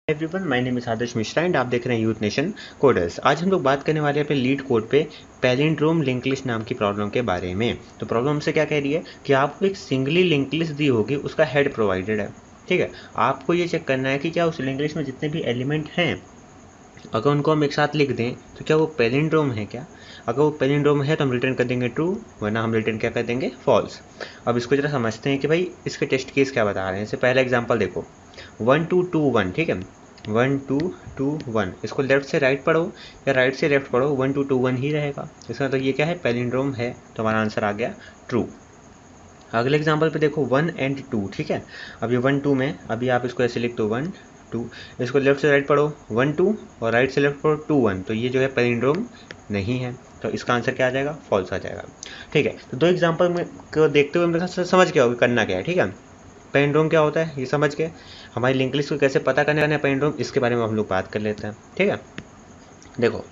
Everyone, my name is Adarsh Mishra and आप देख रहे हैं यूथ नेशन कोडर्स। आज हम लोग बात करने वाले हैं अपने लीड कोड पे पैलिंड्रोम लिंक लिस्ट नाम की प्रॉब्लम के बारे में। तो प्रॉब्लम हमसे क्या कह रही है कि आपको एक सिंगली लिंक लिस्ट दी होगी, उसका हेड प्रोवाइडेड है। ठीक है, आपको ये चेक करना है कि क्या उस लिंक लिस्ट में जितने भी एलिमेंट हैं, अगर उनको हम एक साथ लिख दें तो क्या वो पैलिंड्रोम है क्या। अगर वो पैलिंड्रोम है तो हम रिटर्न कर देंगे ट्रू, वरना हम रिटर्न क्या कर देंगे फॉल्स। अब इसको जरा समझते हैं कि भाई इसके टेस्ट केस क्या बता रहे हैं। इससे पहला एग्जांपल देखो, 1221। ठीक है, 1221, इसको लेफ्ट से राइट पढ़ो या राइट से लेफ्ट पढ़ो, 1221 ही रहेगा। इसका मतलब ये क्या है, पैलिंड्रोम है। तो हमारा आंसर आ गया ट्रू। अगले एग्जांपल पे देखो 1 and 2। ठीक है, अब ये 1 2 में अभी आप इसको ऐसे लिख दो 1 2, इसको लेफ्ट से राइट पढ़ो 1 2 और राइट से लेफ्ट पढ़ो 2 1। तो ये जो है पैलिंड्रोम नहीं है, तो इसका आंसर क्या आ जाएगा, फॉल्स आ जाएगा। ठीक है, तो दो एग्जांपल में को देखते हुए मेरे समझ गया होगा करना क्या है। ठीक है, पैलिंड्रोम क्या होता है ये समझ के हमारी लिंक लिस्ट को कैसे पता करना है पैलिंड्रोम, इसके बारे में हम लोग बात कर लेते हैं। ठीक है, देखो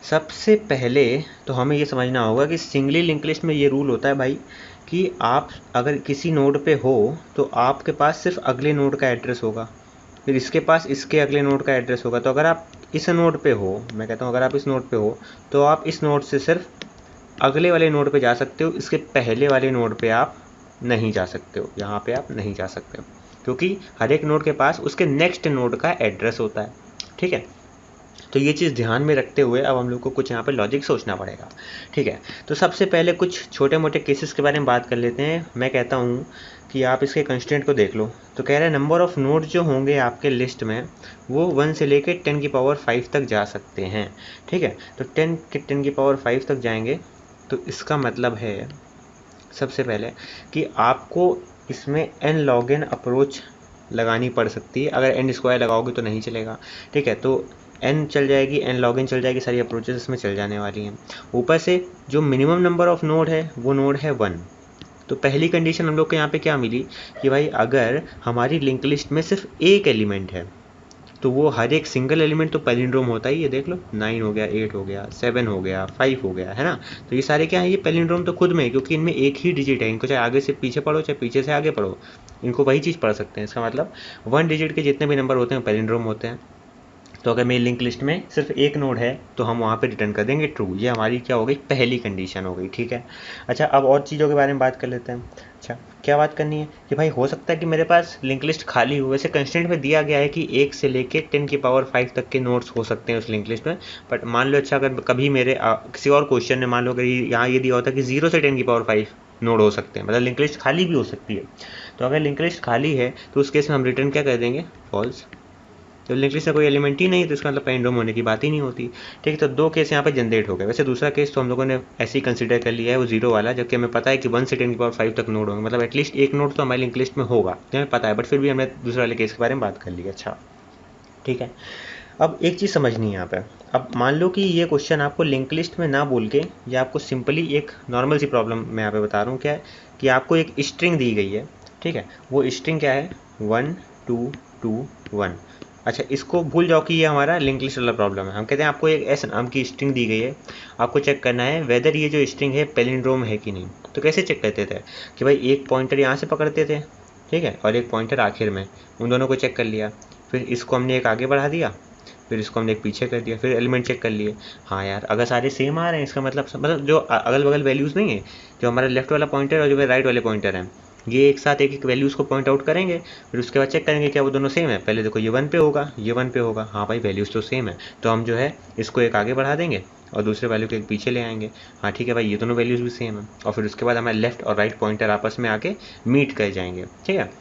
सबसे पहले तो हमें ये समझना होगा कि सिंगली लिंक लिस्ट में ये रूल होता है भाई कि आप अगर किसी नोड पे हो तो आपके पास सिर्फ अगले नोड का एड्रेस होगा, फिर इसके पास इसके अगले नोड का एड्रेस होगा। तो अगर आप इस नोड पे हो, मैं कहता हूँ अगर आप इस नोड पे हो तो आप इस नोड से सिर्फ अगले वाले नोड पे जा सकते हो, इसके पहले वाले नोड पे आप नहीं जा सकते हो, यहाँ पे आप नहीं जा सकते हो, क्योंकि हर एक नोड के पास उसके नेक्स्ट नोड का एड्रेस होता है। ठीक है, तो ये चीज़ ध्यान में रखते हुए अब हम लोग को कुछ यहाँ पे लॉजिक सोचना पड़ेगा। ठीक है, तो सबसे पहले कुछ छोटे मोटे केसेस के बारे में बात कर लेते हैं। मैं कहता हूँ कि आप इसके कंस्ट्रेंट को देख लो। तो कह रहे हैं नंबर ऑफ़ नोड जो होंगे आपके लिस्ट में वो 1 से लेके 10 की पावर 5 तक जा सकते हैं। ठीक है, तो 10 की पावर 5 तक जाएंगे, तो इसका मतलब है सबसे पहले कि आपको इसमें n log n अप्रोच लगानी पड़ सकती है। अगर n स्क्वायर लगाओगे तो नहीं चलेगा। ठीक है, तो n चल जाएगी, n log n चल जाएगी, सारी अप्रोचेस इसमें चल जाने वाली हैं। ऊपर से जो मिनिमम नंबर ऑफ नोड है वो नोड है 1। तो पहली कंडीशन हम लोग को यहाँ पे क्या मिली कि भाई अगर हमारी लिंक लिस्ट में सिर्फ एक एलिमेंट है तो वो हर एक सिंगल एलिमेंट तो पैलिंड्रोम होता ही है। देख लो 9 हो गया, 8 हो गया, 7 हो गया, 5 हो गया, है ना। तो ये सारे क्या है, ये पैलिंड्रोम तो खुद में है, क्योंकि इनमें एक ही डिजिट है। इनको चाहे आगे से पीछे पढ़ो चाहे पीछे से आगे पढ़ो, इनको वही चीज़ पढ़ सकते हैं। इसका मतलब 1 डिजिट के जितने भी नंबर होते हैं पैलिंड्रोम होते हैं। तो अगर मेरी लिंक लिस्ट में सिर्फ एक नोड है तो हम वहाँ पे रिटर्न कर देंगे ट्रू। ये हमारी क्या हो गई, पहली कंडीशन हो गई। ठीक है, अच्छा अब और चीज़ों के बारे में बात कर लेते हैं। अच्छा, क्या बात करनी है कि भाई हो सकता है कि मेरे पास लिंक लिस्ट खाली हो। वैसे कंस्ट्रेंट में दिया गया है कि 1 से लेके 10 की पावर 5 तक के नोड्स हो सकते हैं उस लिंक लिस्ट में। बट मान लो, अच्छा अगर कभी मेरे किसी और क्वेश्चन में मान लो अगर यहाँ ये दिया होता है कि 0 से 10 की पावर 5 नोड हो सकते हैं, मतलब लिंक लिस्ट खाली भी हो सकती है। तो अगर लिंक लिस्ट खाली है तो उस केस में हम रिटर्न क्या कर देंगे, फॉल्स। तो लिंक लिस्ट में कोई एलिमेंट ही नहीं है तो इसका मतलब पैलिंड्रोम होने की बात ही नहीं होती। ठीक है, तो दो केस यहाँ पे जनरेट हो गए। वैसे दूसरा केस तो हम लोगों ने ऐसे ही कंसिडर कर लिया है, वो 0 वाला, जबकि हमें पता है कि 1 से 10 की पावर 5 तक नोड होंगे, मतलब एटलीस्ट एक नोड तो हमारी लिंक लिस्ट में होगा, तो हमें पता है। बट फिर भी हमने दूसरे वाले केस के बारे में बात कर ली। अच्छा ठीक है, अब एक चीज़ समझनी है यहाँ पे। अब मान लो कि ये क्वेश्चन आपको लिंक लिस्ट में ना बोल के या आपको सिंपली एक नॉर्मल सी प्रॉब्लम मैं यहाँ पे बता रहा हूँ। क्या है कि आपको एक स्ट्रिंग दी गई है। ठीक है, वो स्ट्रिंग क्या है, 1 2 2 1। अच्छा, इसको भूल जाओ कि ये हमारा लिंक लिस्ट वाला प्रॉब्लम है। हम कहते हैं आपको एक एस नाम की स्ट्रिंग दी गई है, आपको चेक करना है वेदर ये जो स्ट्रिंग है पैलिंड्रोम है कि नहीं। तो कैसे चेक करते थे कि भाई एक पॉइंटर यहाँ से पकड़ते थे, ठीक है, और एक पॉइंटर आखिर में, उन दोनों को चेक कर लिया, फिर इसको हमने एक आगे बढ़ा दिया, फिर इसको हमने एक पीछे कर दिया, फिर एलिमेंट चेक कर लिए। हाँ यार, अगर सारे सेम आ रहे हैं इसका मतलब जो अगल बगल वैल्यूज़ नहीं है, जो हमारा लेफ्ट वाला पॉइंटर और जो राइट वाले पॉइंटर हैं, ये एक साथ एक एक वैल्यूज़ को पॉइंट आउट करेंगे। फिर उसके बाद चेक करेंगे क्या वो दोनों सेम है। पहले देखो ये 1 पे होगा, ये 1 पे होगा, हाँ भाई वैल्यूज़ तो सेम है, तो हम जो है इसको एक आगे बढ़ा देंगे और दूसरे वैल्यू को एक पीछे ले आएंगे। हाँ ठीक है भाई, ये दोनों वैल्यूज़ भी सेम है, और फिर उसके बाद हमारे लेफ्ट और राइट पॉइंटर आपस में आके मीट कर जाएंगे। ठीक है,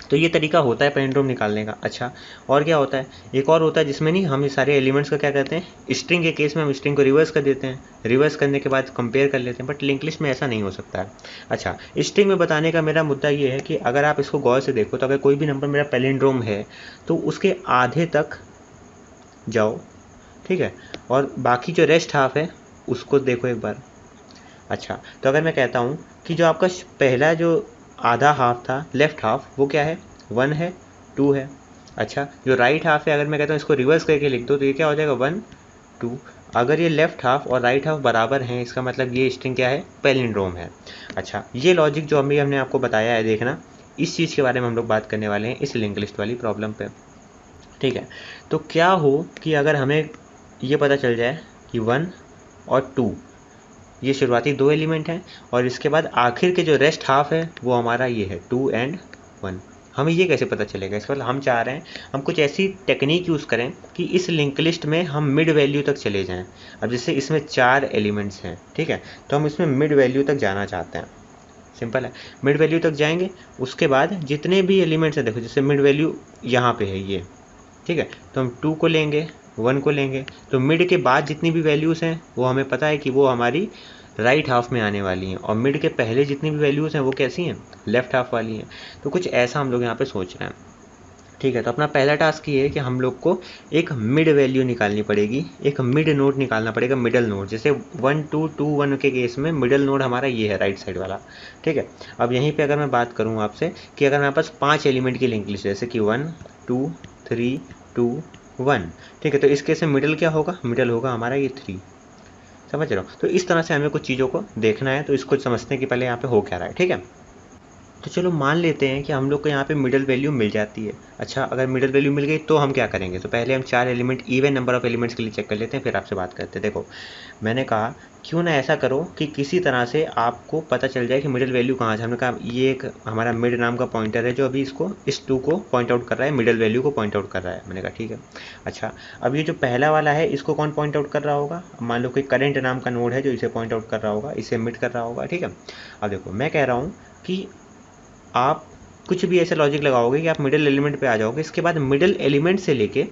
तो ये तरीका होता है पैलिंड्रोम निकालने का। अच्छा, और क्या होता है, एक और होता है जिसमें नहीं हम ये सारे एलिमेंट्स का क्या करते हैं, स्ट्रिंग के केस में हम स्ट्रिंग को रिवर्स कर देते हैं, रिवर्स करने के बाद कंपेयर कर लेते हैं। बट लिंक लिस्ट में ऐसा नहीं हो सकता है। अच्छा, स्ट्रिंग में बताने का मेरा मुद्दा ये है कि अगर आप इसको गौर से देखो तो अगर कोई भी नंबर मेरा पैलिंड्रोम है तो उसके आधे तक जाओ, ठीक है, और बाकी जो रेस्ट हाफ है उसको देखो एक बार। अच्छा, तो अगर मैं कहता हूँ कि जो आपका पहला जो आधा हाफ था, लेफ्ट हाफ, वो क्या है, 1 है, 2 है। अच्छा, जो राइट हाफ है अगर मैं कहता हूँ इसको रिवर्स करके लिख दो तो ये क्या हो जाएगा, 1 2। अगर ये लेफ्ट हाफ और राइट हाफ बराबर हैं इसका मतलब ये स्ट्रिंग क्या है, पैलिंड्रोम है। अच्छा, ये लॉजिक जो अभी हमने आपको बताया है, देखना इस चीज़ के बारे में हम लोग बात करने वाले हैं इस लिंक लिस्ट वाली प्रॉब्लम पे। ठीक है। तो क्या हो कि अगर हमें ये पता चल जाए कि 1 और 2 ये शुरुआती 2 एलिमेंट हैं और इसके बाद आखिर के जो रेस्ट हाफ है वो हमारा ये है 2 एंड 1। हमें ये कैसे पता चलेगा? इसके बाद हम चाह रहे हैं हम कुछ ऐसी टेक्निक यूज़ करें कि इस लिंक लिस्ट में हम मिड वैल्यू तक चले जाएं। अब जैसे इसमें 4 एलिमेंट्स हैं, ठीक है, तो हम इसमें मिड वैल्यू तक जाना चाहते हैं। सिंपल है, मिड वैल्यू तक जाएंगे, उसके बाद जितने भी एलिमेंट्स हैं, देखो जैसे मिड वैल्यू यहाँ पे है ये, ठीक है, तो हम 2 को लेंगे, 1 को लेंगे, तो मिड के बाद जितनी भी वैल्यूज़ हैं वो हमें पता है कि वो हमारी राइट हाफ में आने वाली हैं, और मिड के पहले जितनी भी वैल्यूज़ हैं वो कैसी हैं? लेफ्ट हाफ वाली हैं। तो कुछ ऐसा हम लोग यहाँ पे सोच रहे हैं, ठीक है। तो अपना पहला टास्क ये है कि हम लोग को एक मिड वैल्यू निकालनी पड़ेगी, एक मिड नोड निकालना पड़ेगा, मिडल नोड। जैसे 1 2 2 1 के केस में मिडल नोड हमारा ये है, राइट साइड वाला, ठीक है। अब यहीं पे अगर मैं बात करूँ आपसे कि अगर मेरे पास 5 एलिमेंट की लिंक लिस्ट, जैसे कि 1 2 3 2 1, ठीक है, तो इस केस में मिडल क्या होगा? मिडल होगा हमारा ये 3। समझ रहे हो? तो इस तरह से हमें कुछ चीज़ों को देखना है, तो इसको समझते हैं कि पहले यहाँ पे हो क्या रहा है, ठीक है। तो चलो मान लेते हैं कि हम लोग को यहाँ पे मिडल वैल्यू मिल जाती है। अच्छा, अगर मिडल वैल्यू मिल गई तो हम क्या करेंगे? तो पहले हम 4 element, even number of elements के लिए चेक कर लेते हैं, फिर आपसे बात करते हैं। देखो, मैंने कहा क्यों ना ऐसा करो कि किसी तरह से आपको पता चल जाए कि मिडल वैल्यू कहाँ से। हमने कहा ये एक हमारा मिड नाम का पॉइंटर है जो अभी इसको, इस 2 को पॉइंट आउट कर रहा है, मिडल वैल्यू को पॉइंट आउट कर रहा है। मैंने कहा ठीक है। अच्छा, अब ये जो पहला वाला है इसको कौन पॉइंट आउट कर रहा होगा? मान लो कोई करेंट नाम का नोड है जो इसे पॉइंट आउट कर रहा होगा, इसे मिड कर रहा होगा, ठीक है। अब देखो, मैं कह रहा हूँ कि आप कुछ भी ऐसे लॉजिक लगाओगे कि आप मिडिल एलिमेंट पे आ जाओगे, इसके बाद मिडिल एलिमेंट से लेके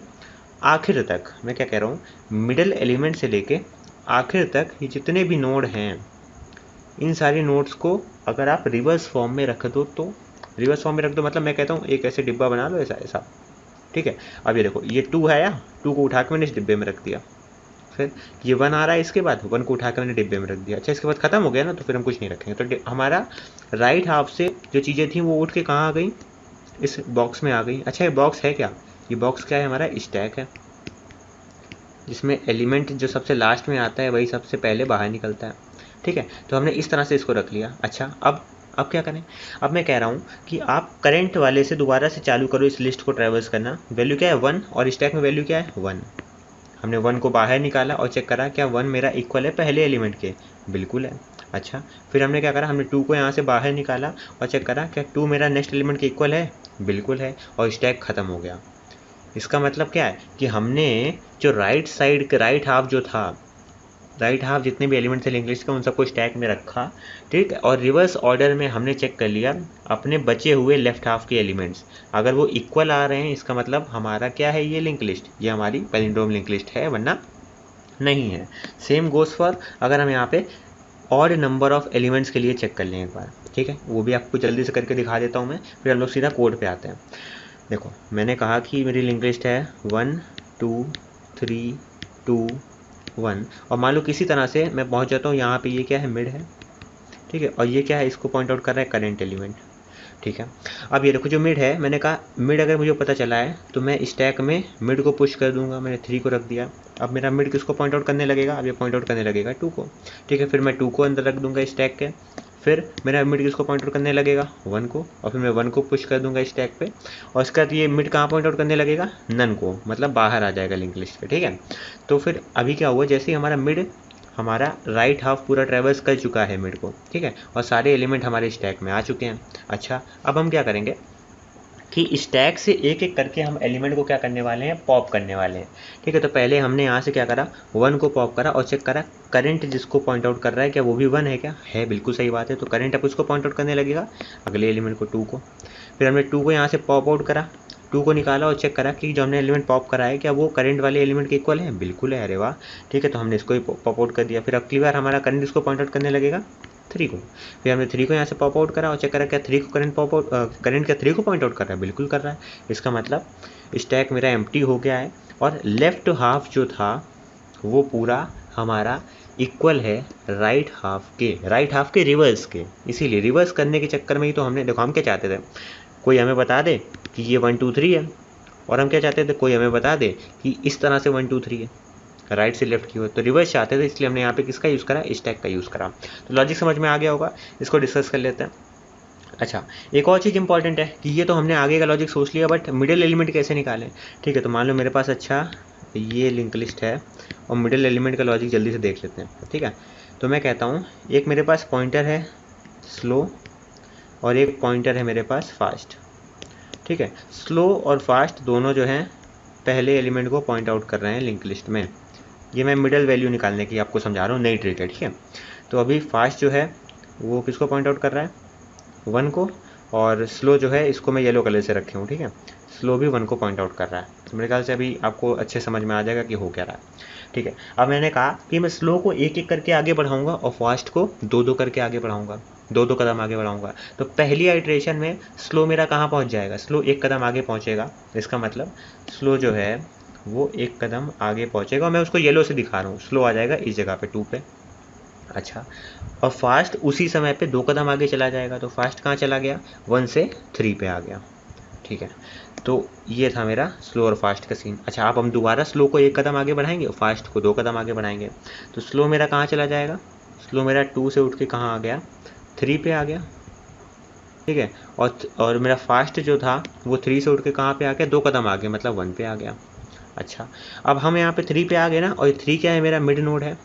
आखिर तक, मैं क्या कह रहा हूँ, मिडिल एलिमेंट से लेके आखिर तक ये जितने भी नोड हैं, इन सारे नोड्स को अगर आप रिवर्स फॉर्म में रख दो, तो रिवर्स फॉर्म में रख दो मतलब मैं कहता हूँ एक ऐसे डिब्बा बना लो, ऐसा ऐसा, ठीक है। अब ये देखो, ये 2 है, या 2 को उठा के मैंने इस डिब्बे में रख दिया, फिर ये 1 आ रहा है, इसके बाद 1 को उठा कर मैंने डिब्बे में रख दिया। अच्छा, इसके बाद खत्म हो गया ना, तो फिर हम कुछ नहीं रखेंगे। तो हमारा राइट हाफ से जो चीज़ें थी वो उठ के कहाँ आ गई? इस बॉक्स में आ गई। अच्छा, ये बॉक्स है क्या? ये बॉक्स क्या है? हमारा स्टैक है, जिसमें एलिमेंट जो सबसे लास्ट में आता है वही सबसे पहले बाहर निकलता है, ठीक है। तो हमने इस तरह से इसको रख लिया। अच्छा, अब क्या करें? अब मैं कह रहा हूँ कि आप करंट वाले से दोबारा से चालू करो इस लिस्ट को ट्रैवर्स करना। वैल्यू क्या है? 1, और स्टैक में वैल्यू क्या है? 1। हमने 1 को बाहर निकाला और चेक करा क्या 1 मेरा इक्वल है पहले एलिमेंट के? बिल्कुल है। अच्छा, फिर हमने क्या करा? हमने 2 को यहाँ से बाहर निकाला और चेक करा क्या 2 मेरा नेक्स्ट एलिमेंट के इक्वल है? बिल्कुल है, और स्टैक ख़त्म हो गया। इसका मतलब क्या है कि हमने जो राइट साइड का राइट हाफ जो था, राइट हाफ जितने भी एलिमेंट थे लिंक लिस्ट के उन सबको स्टैक में रखा, ठीक, और रिवर्स ऑर्डर में हमने चेक कर लिया अपने बचे हुए लेफ्ट हाफ के एलिमेंट्स, अगर वो इक्वल आ रहे हैं इसका मतलब हमारा क्या है? ये लिंक लिस्ट, ये हमारी पैलिंड्रोम लिंक लिस्ट है, वरना नहीं है। सेम गोस फॉर अगर हम यहाँ पे ऑड नंबर ऑफ एलिमेंट्स के लिए चेक कर लें एक बार, ठीक है, वो भी आपको जल्दी से करके दिखा देता हूँ मैं, फिर हम लोग सीधा कोड पे आते हैं। देखो, मैंने कहा कि मेरी लिंक लिस्ट है 1 2 3 2 1, और मान लो किसी तरह से मैं पहुंच जाता हूँ यहाँ पे, ये क्या है? मिड है, ठीक है, और ये क्या है? इसको पॉइंट आउट कर रहा है करेंट एलिमेंट, ठीक है। अब ये देखो जो मिड है, मैंने कहा मिड अगर मुझे पता चला है तो मैं स्टैक में मिड को पुश कर दूंगा। मैंने 3 को रख दिया, अब मेरा मिड किसको पॉइंट आउट करने लगेगा? अब ये पॉइंट आउट करने लगेगा 2 को, ठीक है। फिर मैं 2 को अंदर रख दूंगा स्टैक के, फिर मेरा मिड किसको पॉइंट आउट करने लगेगा? 1 को, और फिर मैं 1 को पुश कर दूंगा स्टैक पे, और इसके बाद ये मिड कहाँ पॉइंट आउट करने लगेगा? नन को, मतलब बाहर आ जाएगा लिंक लिस्ट पे, ठीक है। तो फिर अभी क्या हुआ? जैसे ही हमारा मिड, हमारा राइट हाफ पूरा ट्रैवर्स कर चुका है मिड को, ठीक है, और सारे एलिमेंट हमारे स्टैक में आ चुके हैं। अच्छा, अब हम क्या करेंगे कि स्टैक से एक एक करके हम एलिमेंट को क्या करने वाले हैं? पॉप करने वाले हैं, ठीक है। तो पहले हमने यहाँ से क्या करा? 1 को पॉप करा और चेक करा करंट जिसको पॉइंट आउट कर रहा है क्या वो भी 1 है क्या? है, बिल्कुल सही बात है। तो करंट अब उसको पॉइंट आउट करने लगेगा अगले एलिमेंट को, 2 को। फिर हमने 2 को यहाँ से पॉप आउट करा, 2 को निकाला और चेक करा कि जो हमने एलिमेंट पॉप करा है क्या वो करंट वाले एलिमेंट के इक्वल है? बिल्कुल है, अरे वाह, ठीक है। तो हमने इसको ही पॉप आउट कर दिया। फिर अब की बार हमारा करंट इसको पॉइंट आउट करने लगेगा 3 को। फिर हमने 3 को यहाँ से पॉप आउट करा और चेक करा क्या 3 को करंट पॉप आउट, करंट क्या 3 को पॉइंट आउट कर रहा है? बिल्कुल कर रहा है। इसका मतलब स्टैक मेरा एम्प्टी हो गया है, और लेफ्ट हाफ जो था वो पूरा हमारा इक्वल है राइट हाफ के रिवर्स के। इसीलिए रिवर्स करने के चक्कर में ही तो हमने, देखो हम क्या चाहते थे, कोई हमें बता दे कि ये 1 2 3 है, और हम क्या चाहते थे? कोई हमें बता दे कि इस तरह से 1 2 3 है, राइट से लेफ्ट की हो, तो रिवर्स चाहते थे, इसलिए हमने यहाँ पे किसका यूज़ करा? स्टैक का यूज़ करा। तो लॉजिक समझ में आ गया होगा, इसको डिस्कस कर लेते हैं। अच्छा, एक और चीज़ इंपॉर्टेंट है कि ये तो हमने आगे का लॉजिक सोच लिया, बट मिडिल एलिमेंट कैसे निकालें। ठीक है, तो मान लो मेरे पास अच्छा ये लिंक लिस्ट है और मिडिल एलिमेंट का लॉजिक जल्दी से देख लेते हैं। ठीक है, तो मैं कहता हूँ एक मेरे पास पॉइंटर है स्लो और एक पॉइंटर है मेरे पास फास्ट। ठीक है, स्लो और फास्ट दोनों जो हैं पहले एलिमेंट को पॉइंट आउट कर रहे हैं लिंक लिस्ट में। ये मैं मिडल वैल्यू निकालने की आपको समझा रहा हूँ, नई ट्रिक है। ठीक है, तो अभी फास्ट जो है वो किसको पॉइंट आउट कर रहा है, 1 को, और स्लो जो है इसको मैं येलो कलर से रखे हूँ। ठीक है, स्लो भी 1 को पॉइंट आउट कर रहा है। तो मेरे ख्याल से अभी आपको अच्छे समझ में आ जाएगा कि हो क्या रहा है। ठीक है, अब मैंने कहा कि मैं स्लो को एक एक करके आगे बढ़ाऊंगा और फास्ट को दो दो करके आगे बढ़ाऊंगा, दो दो कदम आगे बढ़ाऊंगा। तो पहली आइट्रेशन में स्लो मेरा कहाँ पहुँच जाएगा, स्लो एक कदम आगे पहुँचेगा। इसका मतलब स्लो जो है वो एक कदम आगे पहुँचेगा और मैं उसको येलो से दिखा रहा हूँ। स्लो आ जाएगा इस जगह पे 2 पे। अच्छा, और फास्ट उसी समय पे 2 कदम आगे चला जाएगा। तो फास्ट कहाँ चला गया, 1 से 3 पे आ गया। ठीक है, तो ये था मेरा स्लो और फास्ट का सीन। अच्छा, अब हम दोबारा स्लो को 1 कदम आगे बढ़ाएंगे और फास्ट को 2 कदम आगे बढ़ाएंगे। तो स्लो मेरा कहाँ चला जाएगा, स्लो मेरा 2 से उठ के कहाँ आ गया, 3 पे आ गया। ठीक है, और मेरा फास्ट जो था वो 3 से उठ के कहाँ पे आ गया, 2 कदम आ गया, मतलब 1 पे आ गया। अच्छा, अब हम यहाँ पे 3 पे आ गए ना, और 3 क्या है, मेरा मिड नोड है,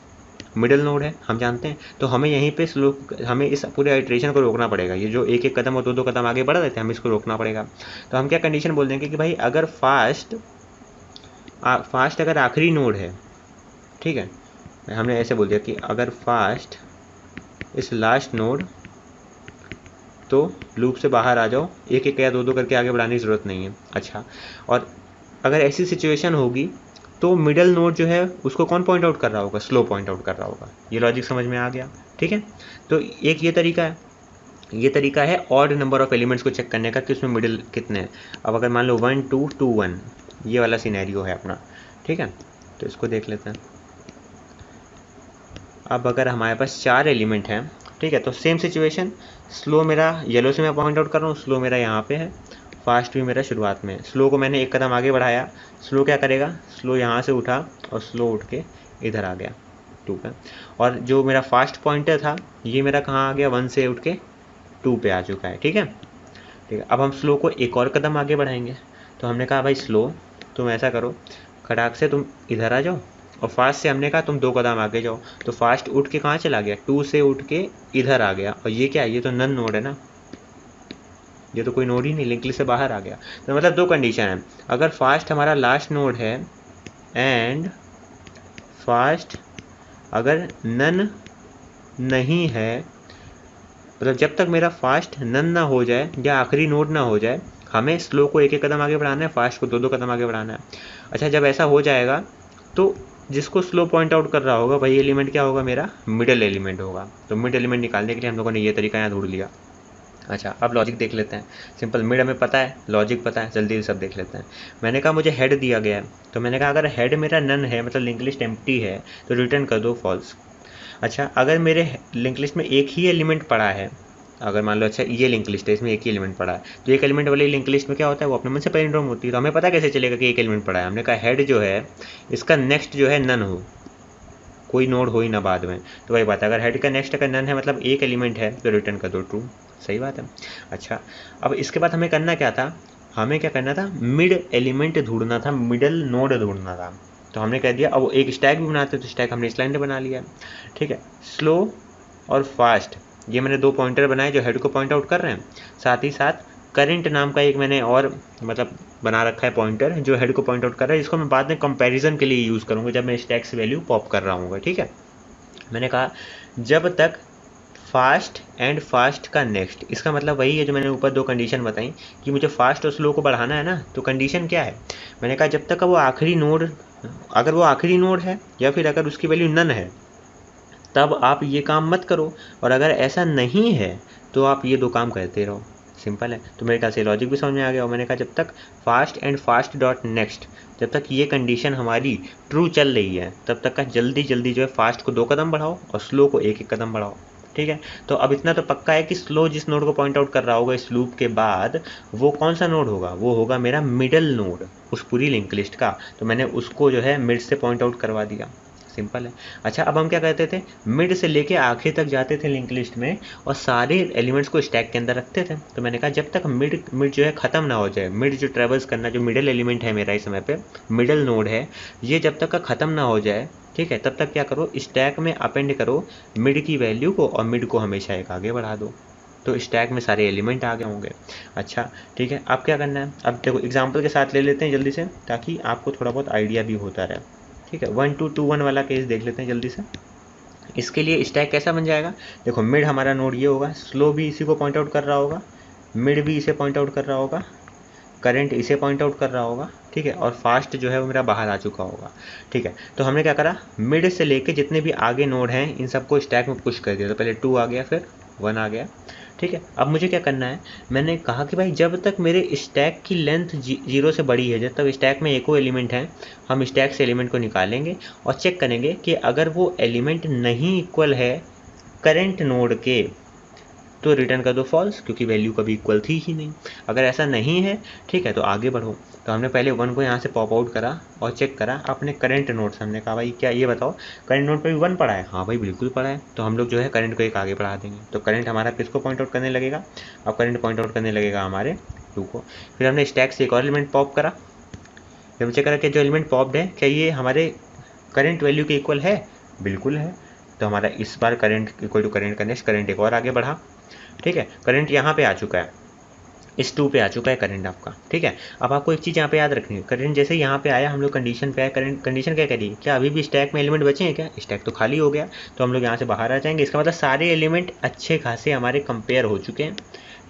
मिडल नोड है, हम जानते हैं। तो हमें यहीं पे स्लो, हमें इस पूरे आइट्रेशन को रोकना पड़ेगा। ये जो एक एक कदम और दो दो कदम आगे बढ़ रहे थे, हमें इसको रोकना पड़ेगा। तो हम क्या कंडीशन बोल देंगे कि भाई अगर फास्ट अगर आखिरी नोड है, ठीक है, हमने ऐसे बोल दिया कि अगर फास्ट इस लास्ट नोड, तो लूप से बाहर आ जाओ, एक एक या दो दो करके आगे बढ़ाने की ज़रूरत नहीं है। अच्छा, और अगर ऐसी सिचुएशन होगी तो मिडल नोड जो है उसको कौन पॉइंट आउट कर रहा होगा, स्लो पॉइंट आउट कर रहा होगा। ये लॉजिक समझ में आ गया। ठीक है, तो एक ये तरीका है, ये तरीका है ऑड नंबर ऑफ एलिमेंट्स को चेक करने का कि उसमें मिडिल कितने हैं। अब अगर मान लो 1 2 2 1 ये वाला सिनेरियो है अपना। ठीक है, तो इसको देख लेते हैं। अब अगर हमारे पास 4 एलिमेंट हैं, ठीक है, तो सेम सिचुएशन, स्लो मेरा येलो से मैं पॉइंट आउट कर रहा हूँ, स्लो मेरा यहाँ पे है, फास्ट भी मेरा शुरुआत में है। स्लो को मैंने 1 कदम आगे बढ़ाया, स्लो क्या करेगा, स्लो यहाँ से उठा और स्लो उठ के इधर आ गया 2 पे। और जो मेरा फास्ट पॉइंटर था ये मेरा कहाँ आ गया, 1 से उठ के 2 पे आ चुका है। ठीक है, ठीक है, अब हम स्लो को एक और कदम आगे बढ़ाएंगे। तो हमने कहा भाई स्लो तुम ऐसा करो, खटाक से तुम इधर आ जाओ, और फास्ट से हमने कहा तुम 2 कदम आगे जाओ। तो फास्ट उठ के कहाँ चला गया, 2 से उठ के इधर आ गया। और ये क्या है, ये तो नन नोड है ना, ये तो कोई नोड ही नहीं, लिंक लिस्ट से बाहर आ गया। तो मतलब 2 कंडीशन है, अगर फास्ट हमारा लास्ट नोड है एंड फास्ट अगर नन नहीं है, मतलब जब तक मेरा फास्ट नन ना हो जाए या आखिरी नोड ना हो जाए, हमें स्लो को एक एक कदम आगे बढ़ाना है, फास्ट को 2 2 कदम आगे बढ़ाना है। अच्छा, जब ऐसा हो जाएगा तो जिसको स्लो पॉइंट आउट कर रहा होगा वही एलिमेंट क्या होगा, मेरा मिडल एलिमेंट होगा। तो मिड एलिमेंट निकालने के लिए हम लोगों ने ये तरीका यहाँ ढूंढ लिया। अच्छा, अब लॉजिक देख लेते हैं। सिंपल, मिड हमें पता है, लॉजिक पता है, जल्दी से सब देख लेते हैं। मैंने कहा मुझे हेड दिया गया है, तो मैंने कहा अगर हेड मेरा नन है, मतलब लिंक लिस्ट एम्प्टी है, तो रिटर्न कर दो फॉल्स। अच्छा, अगर मेरे लिंक लिस्ट में एक ही एलिमेंट पड़ा है, अगर मान लो अच्छा ये लिंक लिस्ट है, इसमें एक ही एलिमेंट पड़ा है, तो एक एलिमेंट वाली लिंक लिस्ट में क्या होता है, वो अपने मन से पैलिंड्रोम होती है। तो हमें पता कैसे चलेगा कि एक एलिमेंट पड़ा है। हमने कहा हेड जो है इसका नेक्स्ट जो है नन हो, कोई नोड हो ही ना बाद में। तो वही बात है, अगर हेड का नेक्स्ट अगर नन है मतलब एक एलिमेंट है, तो रिटर्न कर दो ट्रू। सही बात है। अच्छा, अब इसके बाद हमें करना क्या था, हमें क्या करना था, मिड एलिमेंट ढूंढना था, मिडल नोड ढूंढना था। तो हमने कह दिया, अब एक स्टैक भी बनाते, तो स्टैक हमने इस लाइन में बना लिया। ठीक है, स्लो और फास्ट ये मैंने 2 पॉइंटर बनाए जो हेड को पॉइंट आउट कर रहे हैं। साथ ही साथ करंट नाम का एक मैंने और मतलब बना रखा है पॉइंटर जो हेड को पॉइंट आउट कर रहा है, जिसको मैं बाद में कंपैरिजन के लिए यूज़ करूँगा जब मैं स्टैक से वैल्यू पॉप कर रहा हूँ। ठीक है, मैंने कहा जब तक फास्ट एंड फास्ट का नेक्स्ट, इसका मतलब वही है जो मैंने ऊपर 2 कंडीशन बताई कि मुझे फास्ट और स्लो को बढ़ाना है ना। तो कंडीशन क्या है, मैंने कहा जब तक वो आखिरी नोड, अगर वो आखिरी नोड है या फिर अगर उसकी वैल्यू नन है, तब आप ये काम मत करो, और अगर ऐसा नहीं है तो आप ये 2 काम करते रहो। सिंपल है। तो मेरे ख्याल से लॉजिक भी समझ में आ गया। और मैंने कहा जब तक fast and fast dot next, जब तक ये कंडीशन हमारी ट्रू चल रही है, तब तक का जल्दी जल्दी जो है फास्ट को 2 कदम बढ़ाओ और स्लो को एक एक कदम बढ़ाओ। ठीक है, तो अब इतना तो पक्का है कि स्लो जिस नोड को पॉइंट आउट कर रहा होगा इस लूप के बाद, वो कौन सा नोड होगा, वो होगा मेरा मिडल नोड उस पूरी लिंक लिस्ट का। तो मैंने उसको जो है मिड से पॉइंट आउट करवा दिया। सिंपल है। अच्छा, अब हम क्या करते थे, मिड से लेके आखिर तक जाते थे लिंक लिस्ट में और सारे एलिमेंट्स को स्टैक के अंदर रखते थे। तो मैंने कहा जब तक मिड मिड जो है ख़त्म ना हो जाए, मिड जो ट्रेवल्स करना, जो मिडल एलिमेंट है मेरा इस समय पे, मिडल नोड है, ये जब तक का ख़त्म ना हो जाए, ठीक है, तब तक क्या करो, स्टैक में अपेंड करो मिड की वैल्यू को और मिड को हमेशा एक आगे बढ़ा दो। तो स्टैक में सारे एलिमेंट आगे होंगे। अच्छा ठीक है, अब क्या करना है, अब देखो एग्जांपल के साथ ले लेते हैं जल्दी से, ताकि आपको थोड़ा बहुत आइडिया भी होता रहे। ठीक है, 1 2 2 1 वाला केस देख लेते हैं जल्दी से। इसके लिए स्टैक कैसा बन जाएगा, देखो मिड हमारा नोड ये होगा, स्लो भी इसी को पॉइंट आउट कर रहा होगा, मिड भी इसे पॉइंट आउट कर रहा होगा, करंट इसे पॉइंट आउट कर रहा होगा, ठीक है, और फास्ट जो है वो मेरा बाहर आ चुका होगा। ठीक है, तो हमने क्या करा, मिड से लेके जितने भी आगे नोड हैं इन सबको स्टैक में पुश कर दिया। तो पहले 2 आ गया, फिर 1 आ गया। ठीक है, अब मुझे क्या करना है, मैंने कहा कि भाई जब तक मेरे स्टैक की लेंथ 0 से बड़ी है, जब तक स्टैक में एको एलिमेंट है, हम स्टैक से एलिमेंट को निकालेंगे और चेक करेंगे कि अगर वो एलिमेंट नहीं इक्वल है करंट नोड के, तो रिटर्न कर दो फॉल्स, क्योंकि वैल्यू कभी इक्वल थी ही नहीं। अगर ऐसा नहीं है, ठीक है, तो आगे बढ़ो। तो हमने पहले 1 को यहाँ से पॉप आउट करा और चेक करा अपने करंट नोड से। हमने कहा भाई क्या ये बताओ, करंट नोड पे भी 1 पड़ा है, हाँ भाई बिल्कुल पड़ा है, तो हम लोग जो है करंट को एक आगे बढ़ा देंगे। तो करंट हमारा किसको पॉइंट आउट करने लगेगा, अब करंट पॉइंट आउट करने लगेगा हमारे 2 को। फिर हमने स्टैक से एक और एलिमेंट पॉप करा, फिर हम चेक करा कि जो एलिमेंट पॉप्ड है क्या ये हमारे करंट वैल्यू के इक्वल है, बिल्कुल है। तो हमारा इस बार करंट इक्वल टू करंट का नेक्स्ट करंट एक और आगे बढ़ा। ठीक है, करंट यहाँ पे आ चुका है, इस 2 पे आ चुका है करंट आपका। ठीक है, अब आपको एक चीज़ यहाँ पे याद रखनी है, करंट जैसे यहाँ पे आया, हम लोग कंडीशन पे आए, करंट कंडीशन क्या करिए, क्या अभी भी स्टैक में एलिमेंट बचे हैं क्या, स्टैक तो खाली हो गया, तो हम लोग यहाँ से बाहर आ जाएंगे। इसका मतलब सारे एलिमेंट अच्छे खासे हमारे कंपेयर हो चुके हैं।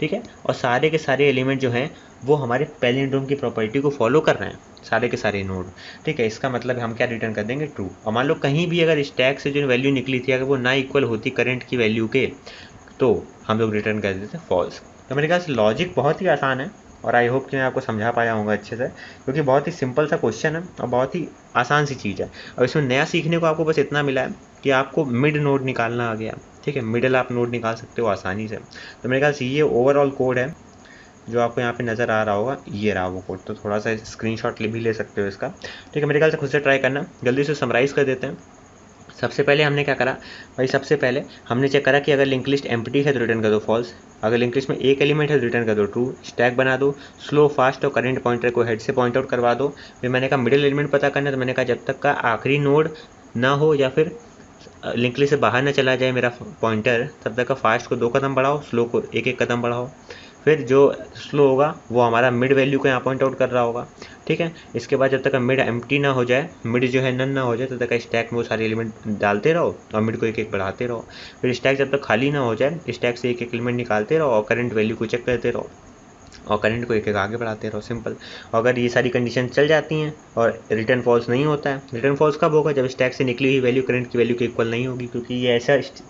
ठीक है, और सारे के सारे एलिमेंट जो हैं वो हमारे पैलिंड्रोम की प्रॉपर्टी को फॉलो कर रहे हैं, सारे के सारे नोड। ठीक है, इसका मतलब हम क्या रिटर्न कर देंगे, ट्रू। और मान लो कहीं भी अगर स्टैक से जो वैल्यू निकली थी अगर वो ना इक्वल होती करंट की वैल्यू के, तो हम लोग रिटर्न कर देते फॉल्स। तो मेरे ख्याल से लॉजिक बहुत ही आसान है और आई होप कि मैं आपको समझा पाया हूँ अच्छे से, क्योंकि बहुत ही सिंपल सा क्वेश्चन है और बहुत ही आसान सी चीज़ है। और इसमें नया सीखने को आपको बस इतना मिला है कि आपको मिड नोड निकालना आ गया। ठीक है, मिडल आप नोड निकाल सकते हो आसानी से। तो मेरे ख्याल से ये ओवरऑल कोड है जो आपको यहाँ पे नज़र आ रहा होगा, ये रहा वो कोड। तो थोड़ा सा स्क्रीनशॉट भी ले सकते हो इसका। ठीक है, मेरे ख्याल से खुद से ट्राई करना। जल्दी से समराइज़ कर देते हैं। सबसे पहले हमने क्या करा भाई, सबसे पहले हमने चेक करा कि अगर लिंक लिस्ट एम्प्टी है तो रिटर्न कर दो फॉल्स, अगर लिंक लिस्ट में एक एलिमेंट है तो रिटर्न कर दो ट्रू। स्टैक बना दो, स्लो फास्ट और करंट पॉइंटर को हेड से पॉइंट आउट करवा दो। फिर मैंने कहा मिडिल एलिमेंट पता करना है, तो मैंने कहा जब तक का आखिरी नोड ना हो या फिर लिंक लिस्ट से बाहर ना चला जाए मेरा पॉइंटर, तब तक का फास्ट को 2 कदम बढ़ाओ, स्लो को एक एक कदम बढ़ाओ। फिर जो स्लो होगा वो हमारा मिड वैल्यू को यहाँ पॉइंट आउट कर रहा होगा। ठीक है, इसके बाद जब तक मिड एम्प्टी ना हो जाए, मिड जो है नन ना हो जाए, तब तक स्टैक में वो सारे एलिमेंट डालते रहो और मिड को एक एक बढ़ाते रहो। फिर स्टैक जब तक खाली ना हो जाए, स्टैक से एक एक एलिमेंट निकालते रहो और करंट वैल्यू को चेक करते रहो और करंट को एक एक आगे बढ़ाते रहो, सिंपल। अगर ये सारी कंडीशन चल जाती हैं और रिटर्न फॉल्स नहीं होता है, रिटर्न फॉल्स कब होगा, जब स्टैक से निकली हुई वैल्यू करंट की वैल्यू के इक्वल नहीं होगी, क्योंकि ये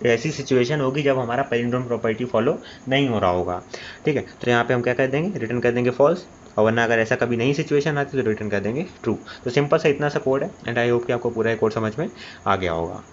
ऐसी सिचुएशन होगी जब हमारा पैलिंड्रोम प्रॉपर्टी फॉलो नहीं हो रहा होगा। ठीक है, तो यहाँ पे हम क्या कर देंगे, रिटर्न कर देंगे फॉल्स, और वरना अगर ऐसा कभी नई सिचुएशन आती तो रिटर्न कर देंगे ट्रू। तो सिंपल सा इतना सा कोड है एंड आई होप कि आपको पूरा कोड समझ में आ गया होगा।